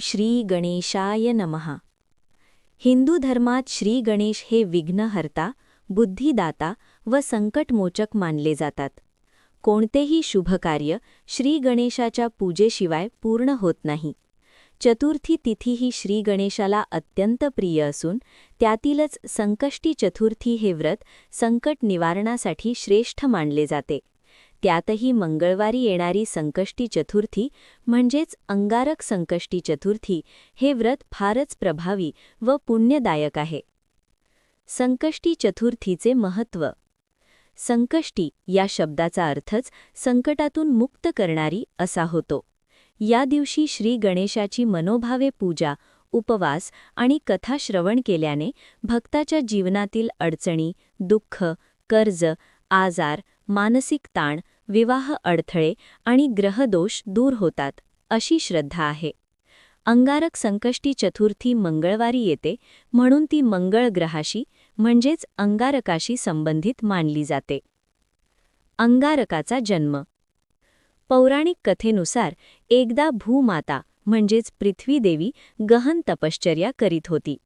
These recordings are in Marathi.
श्री गणेशाय नमः. हिंदू धर्मात श्री गणेश हे विघ्नहर्ता, बुद्धिदाता व संकटमोचक मानले जातात. कोणतेही शुभकार्य श्री गणेशाच्या पूजेशिवाय पूर्ण होत नाही. चतुर्थी तिथी ही श्री गणेशाला अत्यंत प्रिय असून त्यातीलच संकष्टी चतुर्थी हे व्रत संकट निवारणासाठी श्रेष्ठ मानले जाते. त्यातही मंगळवारी येणारी संकष्टी चतुर्थी म्हणजेच अंगारक संकष्टी चतुर्थी हे व्रत फारच प्रभावी व पुण्यदायक आहे. संकष्टी चतुर्थीचे महत्त्व. संकष्टी या शब्दाचा अर्थच संकटातून मुक्त करणारी असा होतो. या दिवशी श्री गणेशाची मनोभावे पूजा, उपवास आणि कथा श्रवण केल्याने भक्ताच्या जीवनातील अडचणी, दुःख, कर्ज, आजार, मानसिक ताण, विवाह अडथळे आणि ग्रहदोष दूर होतात, अशी श्रद्धा आहे. अंगारक संकष्टी चतुर्थी मंगळवारी येते म्हणून ती मंगळ ग्रहाशी म्हणजेच अंगारकाशी संबंधित मानली जाते. अंगारकाचा जन्म. पौराणिक कथेनुसार एकदा भूमाता म्हणजेच पृथ्वीदेवी गहन तपश्चर्या करीत होती.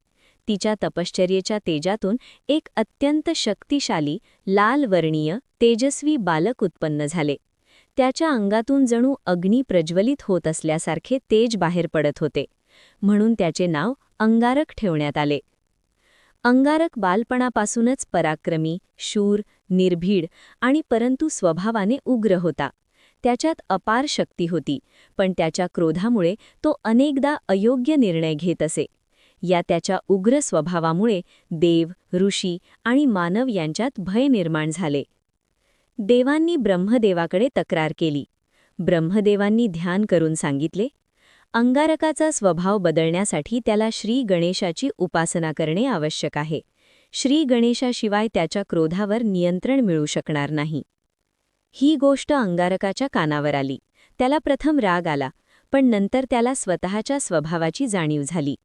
तिच्या तपश्चर्येच्या तेजातून एक अत्यंत शक्तिशाली लालवर्णीय तेजस्वी बालक उत्पन्न झाले. त्याच्या अंगातून जणू अग्नी प्रज्वलित होत असल्यासारखे तेज बाहेर पडत होते, म्हणून त्याचे नाव अंगारक ठेवण्यात आले. अंगारक बालपणापासूनच पराक्रमी, शूर, निर्भीड आणि परंतु स्वभावाने उग्र होता. त्याच्यात अपार शक्ती होती, पण त्याच्या क्रोधामुळे तो अनेकदा अयोग्य निर्णय घेत असे. या त्याच्या उग्र स्वभावामुळे देव, ऋषी आणि मानव यांच्यात भय निर्माण झाले. देवांनी ब्रह्मदेवाकडे तक्रार केली. ब्रह्मदेवांनी ध्यान करून सांगितले, अंगारकाचा स्वभाव बदलण्यासाठी त्याला श्री गणेशाची उपासना करणे आवश्यक आहे. श्री गणेशाशिवाय त्याच्या क्रोधावर नियंत्रण मिळू शकणार नाही. ही गोष्ट अंगारकाच्या कानावर आली. त्याला प्रथम राग आला, पण नंतर त्याला स्वतःच्या स्वभावाची जाणीव झाली.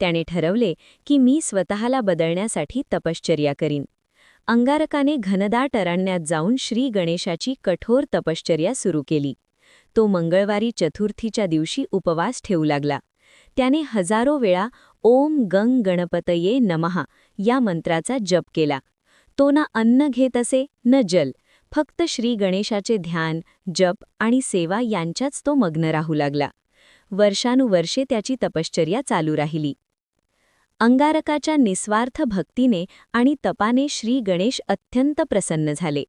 त्याने ठरवले की मी स्वतःला बदलण्यासाठी तपश्चर्या करीन. अंगारकाने घनदाट अरण्यात जाऊन श्री गणेशाची कठोर तपश्चर्या सुरू केली. तो मंगळवारी चतुर्थीच्या दिवशी उपवास ठेवू लागला. त्याने हजारो वेळा ओम गंग गणपतये नमः या मंत्राचा जप केला. तो ना अन्न घेत असे न जल, फक्त श्री गणेशाचे ध्यान, जप आणि सेवा यांच्याच तो मग्न राहू लागला. वर्षानुवर्षे त्याची तपश्चर्या चालू राहिली. अंगारकाच्या निस्वार्थ भक्तीने आणि तपाने श्री गणेश अत्यंत प्रसन्न झाले.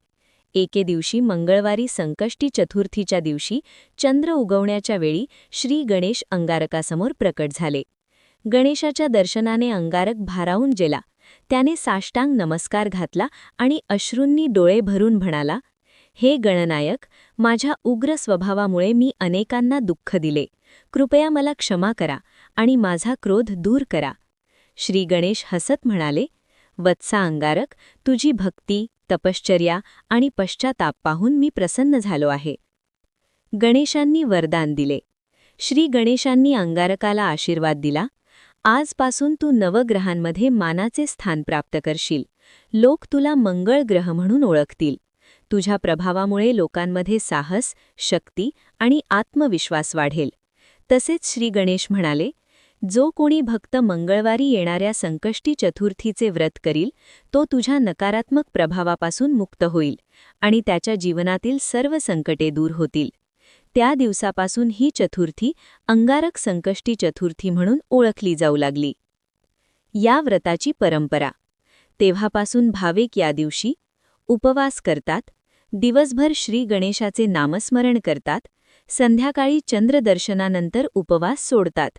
एके दिवशी मंगळवारी संकष्टी चतुर्थीच्या दिवशी चंद्र उगवण्याच्या वेळी श्री गणेश अंगारकासमोर प्रकट झाले. गणेशाच्या दर्शनाने अंगारक भारावून गेला. त्याने साष्टांग नमस्कार घातला आणि अश्रूंनी डोळे भरून म्हणाला, हे गणनायक, माझ्या उग्र स्वभावामुळे मी अनेकांना दुःख दिले. कृपया मला क्षमा करा आणि माझा क्रोध दूर करा. श्री गणेश हसत म्हणाले, वत्सा अंगारक, तुझी भक्ती, तपश्चर्या आणि पश्चाताप पाहून मी प्रसन्न झालो आहे. गणेशांनी वरदान दिले. श्री गणेशांनी अंगारकाला आशीर्वाद दिला, आजपासून तू नवग्रहांमध्ये मानाचे स्थान प्राप्त करशील. लोक तुला मंगळ ग्रह म्हणून ओळखतील. तुझ्या प्रभावामुळे लोकांमध्ये साहस, शक्ती आणि आत्मविश्वास वाढेल. तसेच श्री गणेश म्हणाले, जो कोणी भक्त मंगळवारी येणाऱ्या संकष्टी चतुर्थीचे व्रत करील, तो तुझ्या नकारात्मक प्रभावापासून मुक्त होईल आणि त्याच्या जीवनातील सर्व संकटे दूर होतील. त्या दिवसापासून ही चतुर्थी अंगारक संकष्टी चतुर्थी म्हणून ओळखली जाऊ लागली. या व्रताची परंपरा. तेव्हापासून भाविक या दिवशी उपवास करतात, दिवसभर श्री गणेशाचे नामस्मरण करतात, संध्याकाळी चंद्रदर्शनानंतर उपवास सोडतात.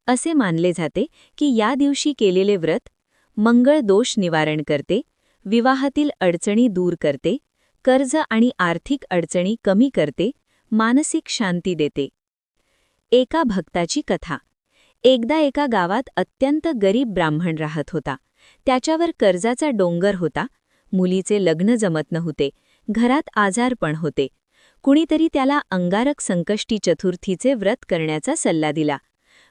असे मानले जाते की या दिवशी केलेले व्रत मंगळ दोष निवारण करते, विवाहातील अडचणी दूर करते, कर्ज आणि आर्थिक अडचणी कमी करते, मानसिक शांती देते. एका भक्ताची कथा. एकदा एका गावात अत्यंत गरीब ब्राह्मण राहत होता. त्याच्यावर कर्जाचा डोंगर होता. मुलीचे लग्न जमत नव्हते. घरात आजारपण होते. कुणीतरी त्याला अंगारक संकष्टी चतुर्थीचे व्रत करण्याचा सल्ला दिला.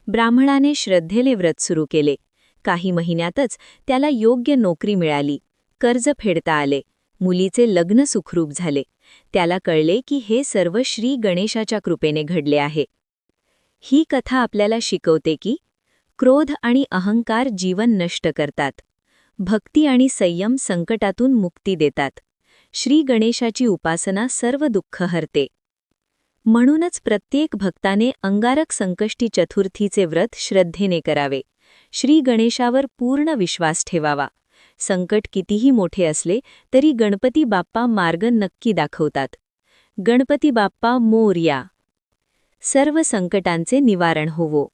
ब्राह्मणाने श्रद्धेने व्रत सुरू केले. काही महिन्यातच त्याला योग्य नोकरी मिळाली. कर्ज फेडता आले. मुलीचे लग्न सुखरूप झाले. त्याला कळले की हे सर्व श्री गणेशाच्या कृपेने घडले आहे. ही कथा आपल्याला शिकवते की क्रोध आणि अहंकार जीवन नष्ट करतात. भक्ती आणि संयम संकटातून मुक्ती देतात. श्री गणेशाची उपासना सर्व दुःख हरते. म्हणूनच प्रत्येक भक्ताने अंगारक संकष्टी चतुर्थीचे व्रत श्रद्धेने करावे. श्री गणेशावर पूर्ण विश्वास ठेवावा. संकट कितीही मोठे असले तरी गणपती बाप्पा मार्ग नक्की दाखवतात. गणपती बाप्पा मोरया. सर्व संकटांचे निवारण होवो.